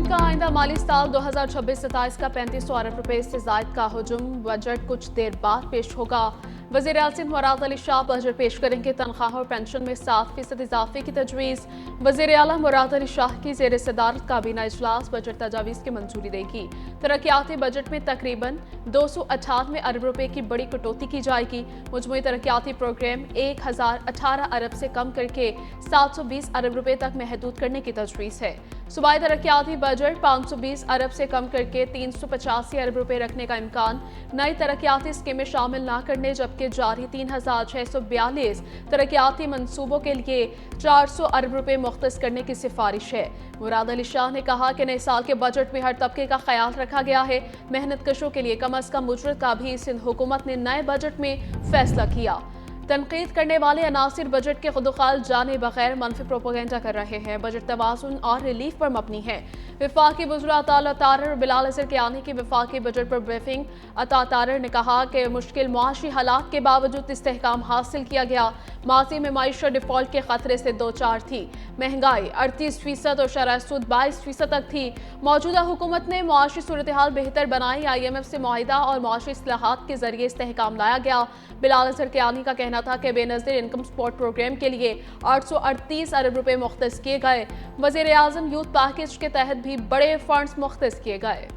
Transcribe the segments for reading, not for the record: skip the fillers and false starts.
का आइंदा माली साल 2026-27 का 3500 अरब रुपए से जायद का हुजूम बजट कुछ देर बाद पेश होगा। वज़ीर आज़म मुराद अली शाह बजट पेश करेंगे। तनख्वाह और पेंशन में 7% इजाफे की तजवीज़। वज़ीर आला मुराद अली शाह की ज़ेर सदारत काबीना इजलास बजट तजावीज़ की मंजूरी देगी। तरक्याती बजट में तकरीबन 298 अरब रुपए की बड़ी कटौती की जाएगी। मुजमुई तरक्याती प्रोग्राम 1018 अरब से कम करके 720 अरब रुपए तक महदूद करने की तजवीज़ है। सूबाई तरक्याती बजट 520 अरब से कम करके 385 अरब रुपए रखने का इम्कान। नई तरक्याती स्कीमें शामिल न करने जबकि जारी 3642 तरक्याती मंसूबों के लिए 400 अरब रुपए मुख्तस करने की सिफारिश है। मुराद अली शाह ने कहा कि नए साल के बजट में हर तबके का ख्याल रखा गया है। मेहनत कशों के लिए कम अज कम उजरत का भी सिंध हुकूमत ने नए बजट में फैसला किया। तनकीद करने वाले अनासिर बजट के खुदुखाल जाने बगैर मनफी प्रोपेगेंडा कर रहे हैं। बजट तवाज़ुन और रिलीफ पर मबनी है। वफाकी वज़ीर अता तारर और बिलाल अज़हर के आने की वफाकी बजट पर ब्रीफिंग। अता तारर ने कहा कि मुश्किल मुआशी हालात के बावजूद इस्तेहकाम हासिल किया गया। माजी में माईशत डिफॉल्ट के खतरे से दो चार थी। महंगाई 38% और शरह सूद 22% तक थी। मौजूदा हुकूमत ने मुआशी सूरत हाल बेहतर बनाई। IMF से मुआहिदा और मुआशी इस्लाहात के जरिए इस्तेहकाम लाया गया। बिलाल अज़हर के आने का कहना था कि बेनज़ीर इनकम सपोर्ट प्रोग्राम के लिए 838 अरब रुपए मुख्तस किए गए। वज़ीर आज़म यूथ पैकेज के तहत भी बड़े फंड्स मुख्तस किए गए।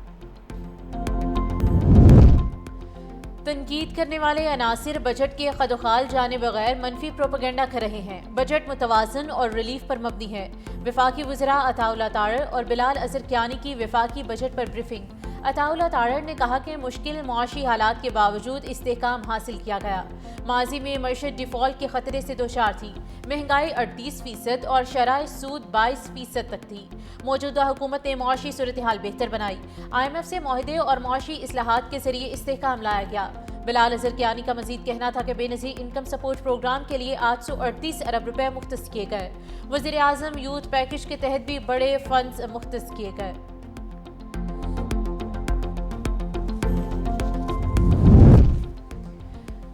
तनकीद करने वाले अनासिर बजट के खदुखाल जाने बगैर मनफी प्रोपेगेंडा कर रहे हैं। बजट मुतवाज़न और रिलीफ पर मबनी है। वफाकी वज़रा अताउल्लाह तारर और बिलाल अज़हर कियानी की वफाकी बजट पर ब्रीफिंग। अताउल्लाह तारर ने कहा कि मुश्किल मुआशी हालात के बावजूद इस्तेहकाम हासिल किया गया। माजी में मईशत डिफॉल्ट के खतरे से दो चार थी। महंगाई 38% और शरह सूद 22% तक थी। मौजूदा हुकूमत ने मुआशी सूरत हाल बेहतर बनाई। IMF से मुआहदे और मुआशी इस्लाहात के जरिए इस्तेहकाम लाया गया। बिलाल अज़हर कियानी का मजीद कहना था कि बेनज़ीर इनकम सपोर्ट प्रोग्राम के लिए 838 अरब रुपए मुख्तस किए गए। वज़ीर आज़म यूथ पैकेज के तहत भी बड़े फंड्स मुख्तस किए गए।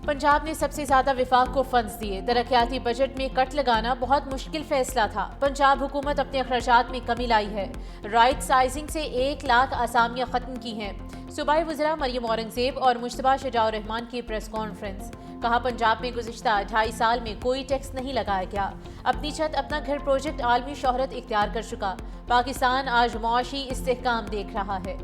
पंजाब ने सबसे ज्यादा विफाक को फंड्स दिए। तरक्याती बजट में कट लगाना बहुत मुश्किल फैसला था। पंजाब हुकूमत अपने अखराजात में कमी लाई है। राइट साइजिंग से 1 लाख आसामियां खत्म की हैं। सूबाई वज़रा मरियम औरंगज़ेब और मुश्तबा शजाउर रहमान की प्रेस कॉन्फ्रेंस। कहा पंजाब में गुज़िश्ता 2.5 साल में कोई टैक्स नहीं लगाया गया। अपनी छत अपना घर प्रोजेक्ट आलमी शोहरत इख्तियार कर चुका। पाकिस्तान आज मुआशी इस्तेहकाम देख रहा है।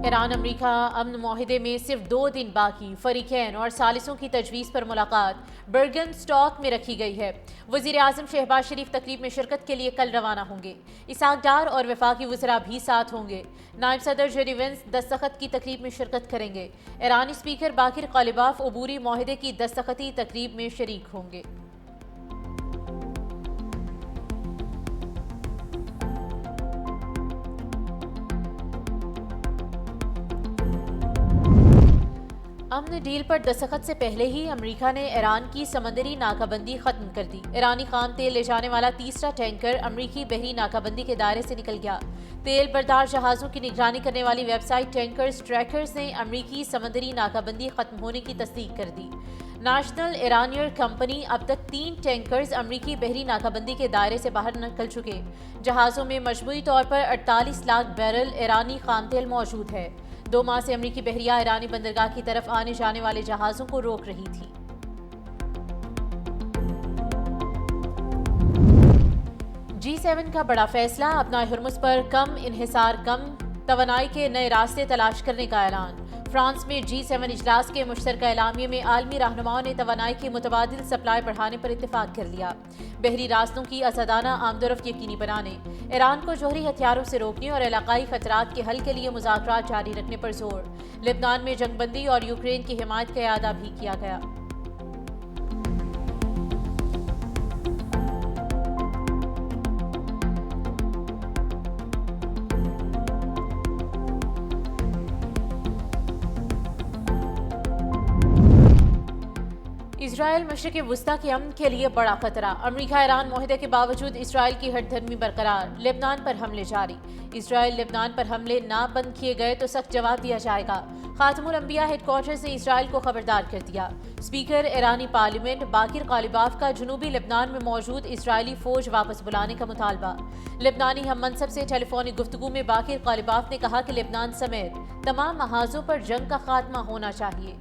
ईरान अमरीका अमन मुआहिदे में सिर्फ 2 दिन बाकी। फरीकैन और सालिसों की तजवीज़ पर मुलाकात बर्गन स्टॉक में रखी गई है। वज़ीर आज़म शहबाज शरीफ तकरीब में शिरकत के लिए कल रवाना होंगे। इसाक डार और वफाकी वज़रा भी साथ होंगे। नायब सदर जेडी वेंस दस्तखत की तकरीब में शिरकत करेंगे। ईरानी स्पीकर बाकिर कालिबाफ अबूरी मुआहिदे की दस्तखती तकरीब में शरीक होंगे। अमन डील पर दस्तखत से पहले ही अमेरिका ने ईरान की समंदरी नाकाबंदी खत्म कर दी। ईरानी खाम तेल ले जाने वाला तीसरा टैंकर अमेरिकी बहरी नाकाबंदी के दायरे से निकल गया। तेल बरदार जहाज़ों की निगरानी करने वाली वेबसाइट टैंकर्स ट्रैकर्स ने अमेरिकी समंदरी नाकाबंदी खत्म होने की तस्दीक कर दी। नेशनल इरानियर कंपनी अब तक 3 टैंकर्स अमेरिकी बहरी नाकाबंदी के दायरे से बाहर निकल चुके। जहाज़ों में मजमूई तौर पर 48 लाख बैरल ईरानी खाम तेल मौजूद है। 2 माह से अमेरिकी बहरिया ईरानी बंदरगाह की तरफ आने जाने वाले जहाज़ों को रोक रही थी। G7 का बड़ा फैसला, अपना हुर्मुज़ पर कम इन्हिसार कम तवानाई के नए रास्ते तलाश करने का ऐलान। फ्रांस में G7 इजलास के मुश्तरका एलामिये में आलमी रहनुमाओं ने तवानाई की मुतबादिल सप्लाई बढ़ाने पर इत्तेफाक कर लिया। बहरी रास्तों की आज़ादाना आमदोरफ्त यकीनी बनाने, ईरान को जोहरी हथियारों से रोकने और इलाकाई खतरात के हल के लिए मुज़ाकरात जारी रखने पर जोर। लेबनान में जंगबंदी और यूक्रेन की हिमायत का इरादा भी किया गया। इसराइल मशरिक़ वस्ता के अमन के लिए बड़ा खतरा। अमरीका ईरान मुआहदे के बावजूद इसराइल की हठधर्मी बरकरार। लेबनान पर हमले जारी। इसराइल लेबनान पर हमले ना बंद किए गए तो सख्त जवाब दिया जाएगा। खातमुल अंबिया हेडक्वार्टर्स ने इसराइल को खबरदार कर दिया। स्पीकर ईरानी पार्लियामेंट बाकिर कालिबाफ का जनूबी लेबनान में मौजूद इसराइली फौज वापस बुलाने का मुतालबा। लेबनानी हम मनसब से टेलीफोनिक गुफ्तगू में बाकिर कालिबाफ ने कहा कि लेबनान समेत तमाम महाजों पर जंग का खात्मा होना चाहिए।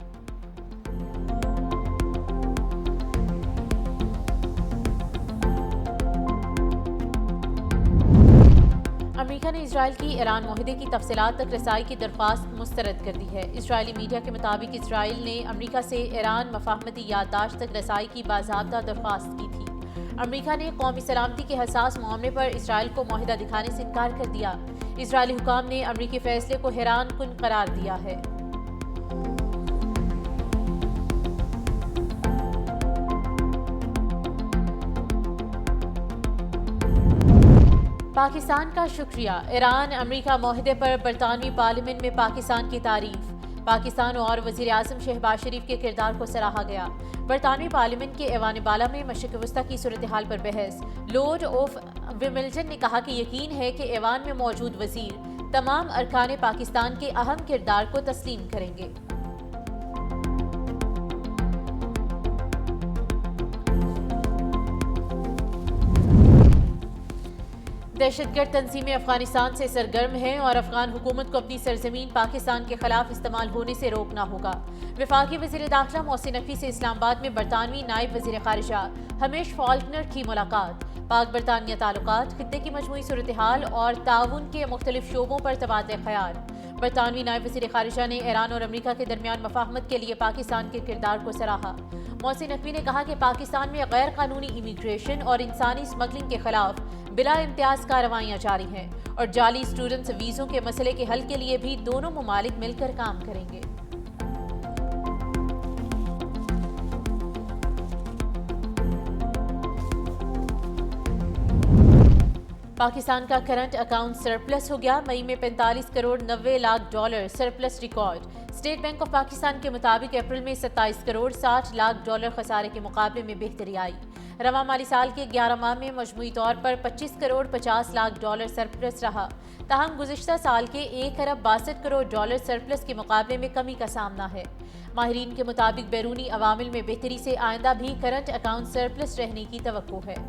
अमेरिका ने इसराइल की ईरान मुआहदे की तफसीलात तक रसाई की दरख्वास्त मुस्तरद कर दी है। इसराइली मीडिया के मुताबिक इसराइल ने अमेरिका से ईरान मफाहमती याददाश्त तक रसाई की बाज़ाब्ता दरख्वास्त की थी। अमेरिका ने कौमी सलामती के हसास मामले पर इसराइल को मुआहदा दिखाने से इनकार कर दिया। इसराइली हुकाम ने अमेरिकी फैसले को हैरान कुन करार दिया है। पाकिस्तान का शुक्रिया। ईरान अमेरिका मुआहदे पर बरतानवी पार्लियामेंट में पाकिस्तान की तारीफ। पाकिस्तान और वज़ीर आज़म शहबाज शरीफ के किरदार को सराहा गया। बरतानवी पार्लियामेंट के ऐवान बाला में मशरिक़ वस्ता की सूरत हाल पर बहस। लॉर्ड ऑफ विमिल्टन ने कहा कि यकीन है कि ऐवान में मौजूद वज़ीर तमाम अरकान पाकिस्तान के अहम किरदार को तस्लीम करेंगे। दहशतगर्द तंजीमें अफगानिस्तान से सरगर्म हैं और अफगान हुकूमत को अपनी सरजमीन पाकिस्तान के खिलाफ इस्तेमाल होने से रोकना होगा। वफाकी वज़ीर दाखिला मोहसिन नकवी से इस्लामाबाद में बरतानवी नायब वज़ीर ख़ारिजा हमीश फॉल्कनर की मुलाकात। पाक बरतानिया ताल्लुकात, खित्ते की मजमूई सूरत हाल और ताउन के मुख्तलिफ शोबों पर तबादले ख़याल। बरतानवी नायब वज़ीर ख़ारिजा ने ईरान और अमरीका के दरमियान मफाहमत के लिए पाकिस्तान के किरदार को सराहा। मोहसिन नकवी ने कहा कि पाकिस्तान में गैर कानूनी इमिग्रेशन और इंसानी स्मगलिंग के खिलाफ बिला इम्तियाज कार्रवाइयाँ जारी हैं और जाली स्टूडेंट्स वीज़ों के मसले के हल के लिए भी दोनों ममालिक मिलकर काम करेंगे। पाकिस्तान का करंट अकाउंट सरप्लस हो गया। मई में 45 crore 90 lakh dollar surplus record. State bank of Pakistan के मुताबिक अप्रैल में 27 करोड़ 60 लाख डॉलर खसारे के मुकाबले में बेहतरी आई। रवा माली साल के 11 माह में मजमूई तौर पर 25 करोड़ 50 लाख डॉलर सरप्लस रहा। ताहम गुज़िश्ता साल के 1 अरब 62 करोड़ डॉलर सरप्लस के मुकाबले में कमी का सामना है। माहिरीन के मुताबिक बैरूनी अवामिल में बेहतरी से आइंदा भी करंट अकाउंट सरप्लस रहने की तवक्को है।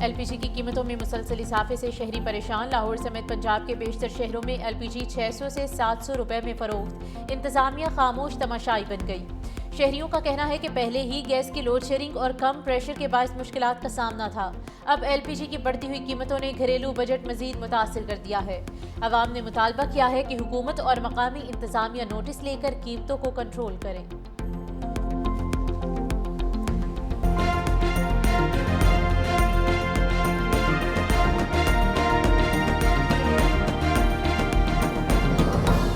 एलपीजी की कीमतों में मुसलसल इजाफे से शहरी परेशान। लाहौर समेत पंजाब के बेशतर शहरों में एलपीजी 600 से 700 रुपए में फरोख्त। इंतजामिया खामोश तमाशाई बन गई। शहरियों का कहना है कि पहले ही गैस की लोड शेयरिंग और कम प्रेशर के बायस मुश्किलात का सामना था। अब एलपीजी की बढ़ती हुई कीमतों ने घरेलू बजट मजीद मुतासिर कर दिया है। अवाम ने मुतालबा किया है कि हुकूमत और मकामी इंतजामिया नोटिस लेकर कीमतों को कंट्रोल करें।